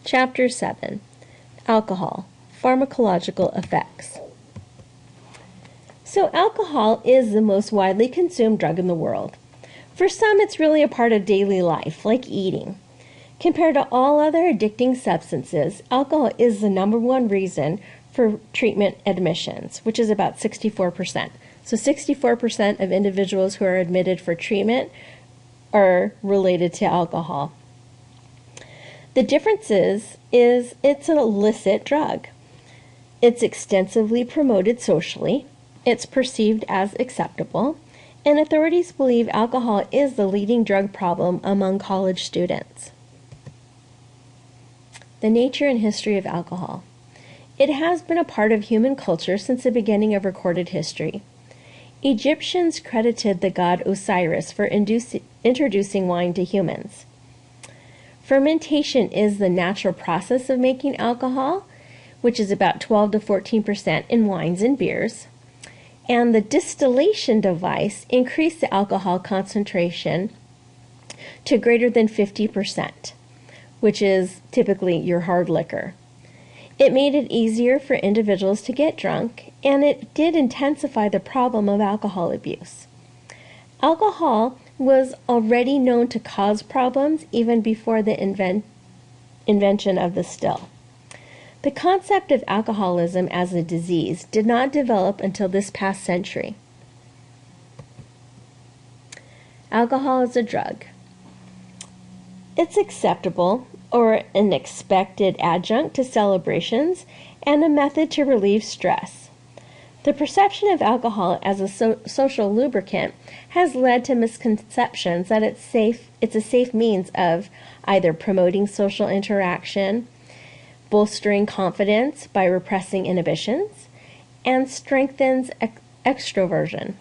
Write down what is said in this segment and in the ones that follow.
Chapter 7. Alcohol, Pharmacological Effects. So alcohol is the most widely consumed drug in the world. For some, it's really a part of daily life, like eating. Compared to all other addicting substances, alcohol is the #1 reason for treatment admissions, which is about 64%. So 64% of individuals who are admitted for treatment are related to alcohol. The difference is it's an illicit drug. It's extensively promoted socially, it's perceived as acceptable, and authorities believe alcohol is the leading drug problem among college students. The nature and history of alcohol. It has been a part of human culture since the beginning of recorded history. Egyptians credited the god Osiris for introducing wine to humans. Fermentation is the natural process of making alcohol, which is about 12 to 14% in wines and beers. And the distillation device increased the alcohol concentration to greater than 50%, which is typically your hard liquor. It made it easier for individuals to get drunk, and it did intensify the problem of alcohol abuse. Alcohol was already known to cause problems even before the invention of the still. The concept of alcoholism as a disease did not develop until this past century. Alcohol as a drug. It's acceptable or an expected adjunct to celebrations and a method to relieve stress. The perception of alcohol as a social lubricant has led to misconceptions that it's a safe means of either promoting social interaction, bolstering confidence by repressing inhibitions, and strengthens extroversion.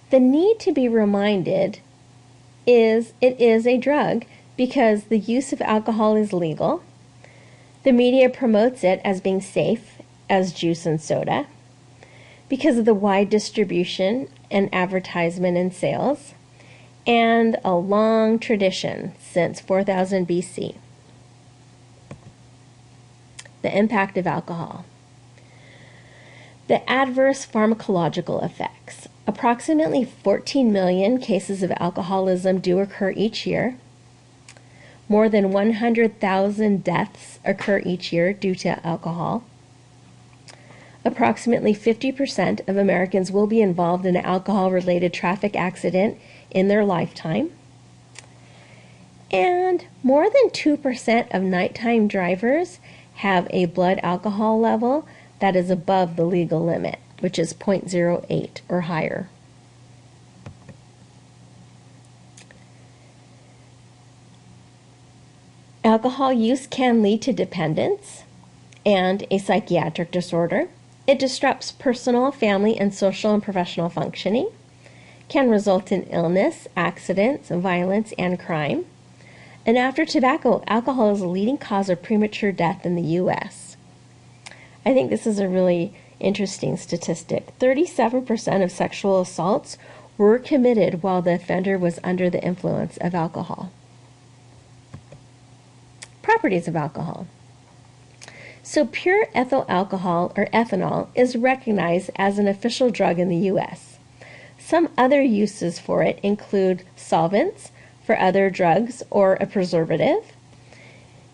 The need to be reminded is it is a drug because the use of alcohol is legal. The media promotes it as being safe as juice and soda because of the wide distribution and advertisement and sales, and a long tradition since 4000 BC. The impact of alcohol. The adverse pharmacological effects. Approximately 14 million cases of alcoholism do occur each year. More than 100,000 deaths occur each year due to alcohol. Approximately 50% of Americans will be involved in an alcohol-related traffic accident in their lifetime. And more than 2% of nighttime drivers have a blood alcohol level that is above the legal limit, which is 0.08 or higher. Alcohol use can lead to dependence and a psychiatric disorder. It disrupts personal, family, and social and professional functioning, can result in illness, accidents, violence, and crime. And after tobacco, alcohol is the leading cause of premature death in the U.S. I think this is a really interesting statistic. 37% of sexual assaults were committed while the offender was under the influence of alcohol. Properties of alcohol. So pure ethyl alcohol, or ethanol, is recognized as an official drug in the U.S. Some other uses for it include solvents for other drugs or a preservative.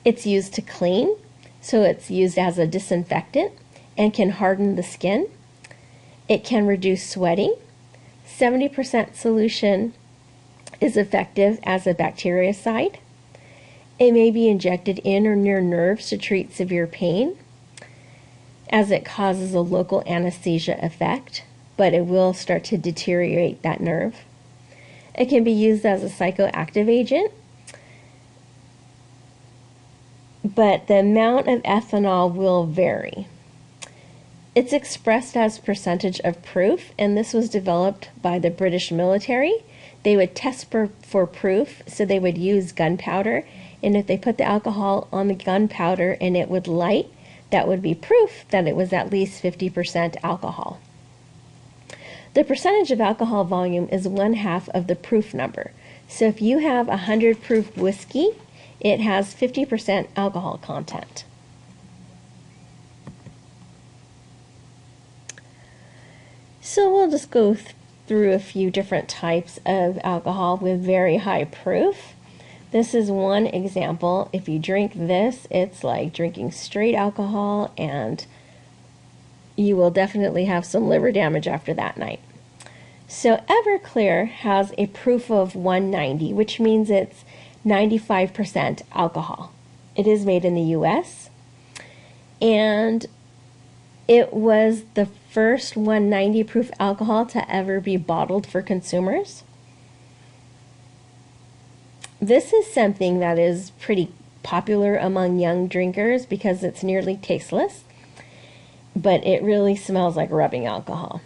It's used to clean, so it's used as a disinfectant and can harden the skin. It can reduce sweating. 70% solution is effective as a bactericide. It may be injected in or near nerves to treat severe pain, as it causes a local anesthesia effect, but it will start to deteriorate that nerve. It can be used as a psychoactive agent, but the amount of ethanol will vary. It's expressed as percentage of proof, and this was developed by the British military. They would test for proof, so they would use gunpowder, and if they put the alcohol on the gunpowder and it would light, that would be proof that it was at least 50% alcohol. The percentage of alcohol volume is 1/2 of the proof number. So if you have 100 proof whiskey It has 50% alcohol content. So we'll just go through a few different types of alcohol with very high proof. This is one example. If you drink this, it's like drinking straight alcohol, and you will definitely have some liver damage after that night. So Everclear has a proof of 190, which means it's 95% alcohol. It is made in the US, and it was the first 190 proof alcohol to ever be bottled for consumers. This is something that is pretty popular among young drinkers because it's nearly tasteless, but it really smells like rubbing alcohol.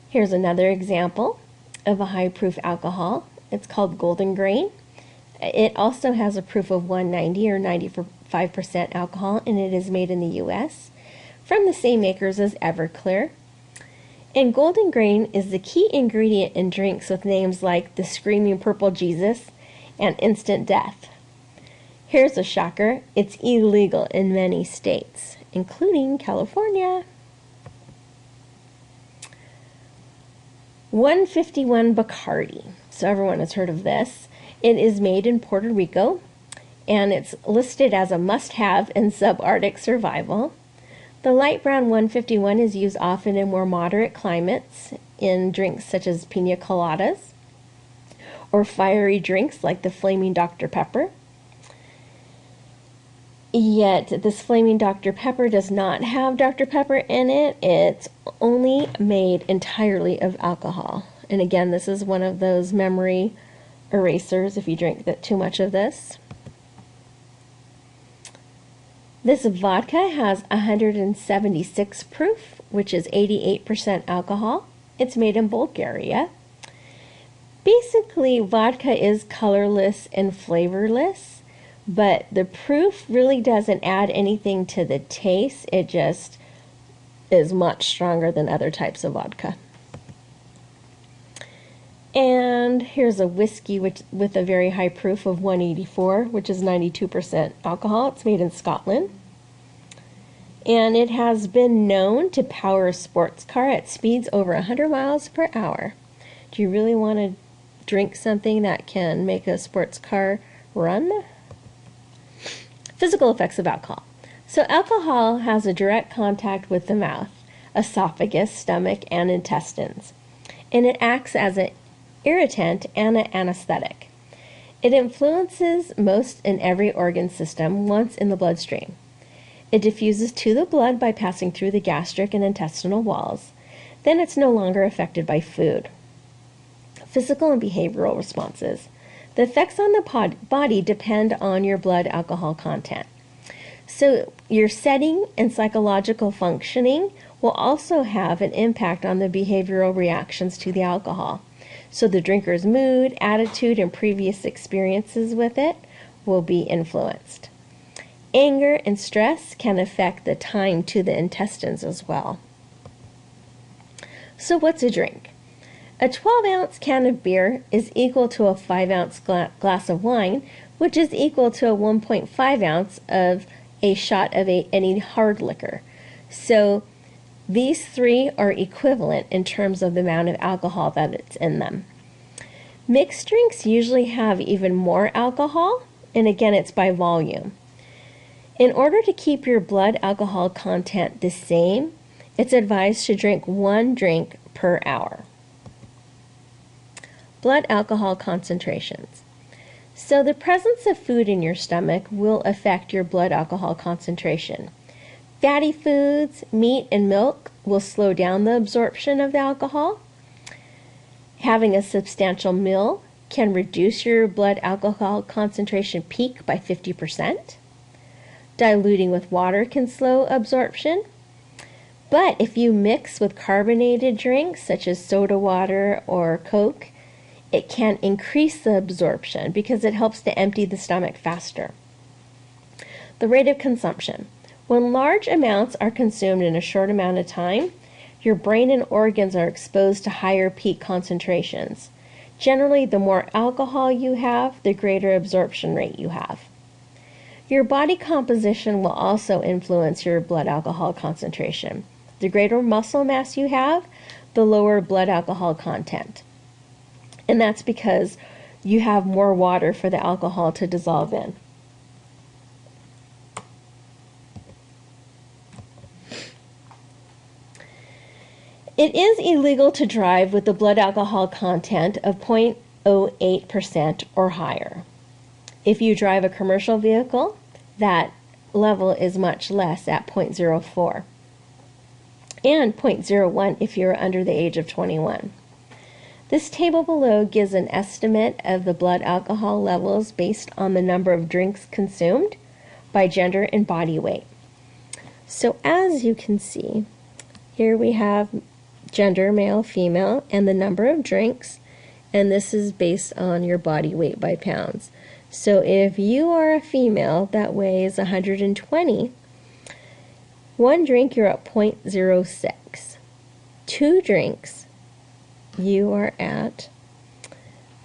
Here's another example of a high proof alcohol. It's called Golden Grain. It also has a proof of 190 or 95% alcohol, and it is made in the US from the same makers as Everclear. And Golden Grain is the key ingredient in drinks with names like the Screaming Purple Jesus and Instant Death. Here's a shocker. It's illegal in many states, including California. 151 Bacardi. So everyone has heard of this. It is made in Puerto Rico, and it's listed as a must-have in subarctic survival. The light brown 151 is used often in more moderate climates in drinks such as pina coladas or fiery drinks like the Flaming Dr. Pepper. Yet this Flaming Dr. Pepper does not have Dr. Pepper in it. It's only made entirely of alcohol. And again, this is one of those memory erasers if you drink too much of this. This vodka has 176 proof, which is 88% alcohol. It's made in Bulgaria. Basically, vodka is colorless and flavorless, but the proof really doesn't add anything to the taste. It just is much stronger than other types of vodka. And here's a whiskey with a very high proof of 184, which is 92% alcohol. It's made in Scotland. And it has been known to power a sports car at speeds over 100 miles per hour. Do you really want to drink something that can make a sports car run? Physical effects of alcohol. So alcohol has a direct contact with the mouth, esophagus, stomach, and intestines. And it acts as an irritant and an anesthetic. It influences most and every organ system once in the bloodstream. It diffuses to the blood by passing through the gastric and intestinal walls. Then it's no longer affected by food. Physical and behavioral responses. The effects on the body depend on your blood alcohol content. So your setting and psychological functioning will also have an impact on the behavioral reactions to the alcohol. So the drinker's mood, attitude, and previous experiences with it will be influenced. Anger and stress can affect the time to the intestines as well. So what's a drink? A 12-ounce can of beer is equal to a 5-ounce glass of wine, which is equal to a 1.5 ounce of a shot of any hard liquor. So these three are equivalent in terms of the amount of alcohol that it's in them. Mixed drinks usually have even more alcohol, and again, it's by volume. In order to keep your blood alcohol content the same, it's advised to drink 1 drink per hour. Blood alcohol concentrations. So the presence of food in your stomach will affect your blood alcohol concentration. Fatty foods, meat, and milk will slow down the absorption of the alcohol. Having a substantial meal can reduce your blood alcohol concentration peak by 50%. Diluting with water can slow absorption. But if you mix with carbonated drinks such as soda water or Coke, it can increase the absorption because it helps to empty the stomach faster. The rate of consumption. When large amounts are consumed in a short amount of time, your brain and organs are exposed to higher peak concentrations. Generally, the more alcohol you have, the greater absorption rate you have. Your body composition will also influence your blood alcohol concentration. The greater muscle mass you have, the lower blood alcohol content. And that's because you have more water for the alcohol to dissolve in. It is illegal to drive with the blood alcohol content of 0.08% or higher. If you drive a commercial vehicle, that level is much less at 0.04 and 0.01 if you're under the age of 21. This table below gives an estimate of the blood alcohol levels based on the number of drinks consumed by gender and body weight. So as you can see, here we have gender, male, female, and the number of drinks, and this is based on your body weight by pounds. So if you are a female that weighs 120, one drink you're at 0.06. 2 drinks, you are at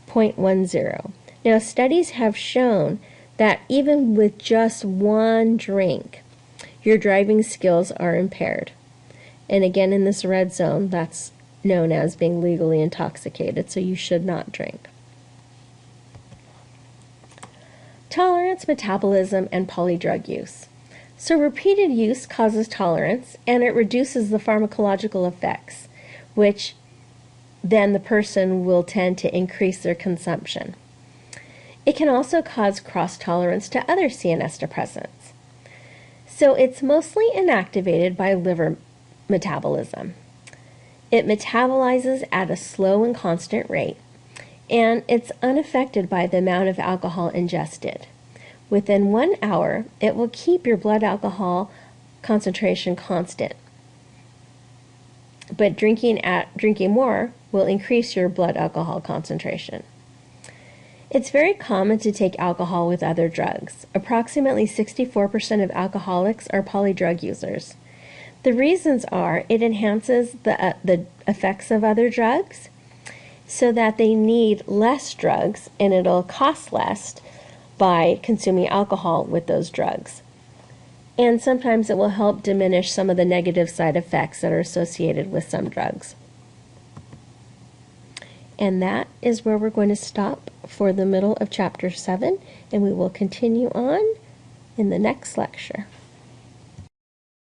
0.10. Now studies have shown that even with just 1 drink, your driving skills are impaired. And again, in this red zone, that's known as being legally intoxicated, so you should not drink. Tolerance, metabolism, and polydrug use. So repeated use causes tolerance, and it reduces the pharmacological effects, which then the person will tend to increase their consumption. It can also cause cross-tolerance to other CNS depressants. So it's mostly inactivated by liver metabolism. It metabolizes at a slow and constant rate, and it's unaffected by the amount of alcohol ingested. Within 1 hour, it will keep your blood alcohol concentration constant, but drinking more will increase your blood alcohol concentration. It's very common to take alcohol with other drugs. Approximately 64% of alcoholics are polydrug users. The reasons are it enhances the effects of other drugs so that they need less drugs, and it'll cost less by consuming alcohol with those drugs. And sometimes it will help diminish some of the negative side effects that are associated with some drugs. And that is where we're going to stop for the middle of Chapter 7, and we will continue on in the next lecture.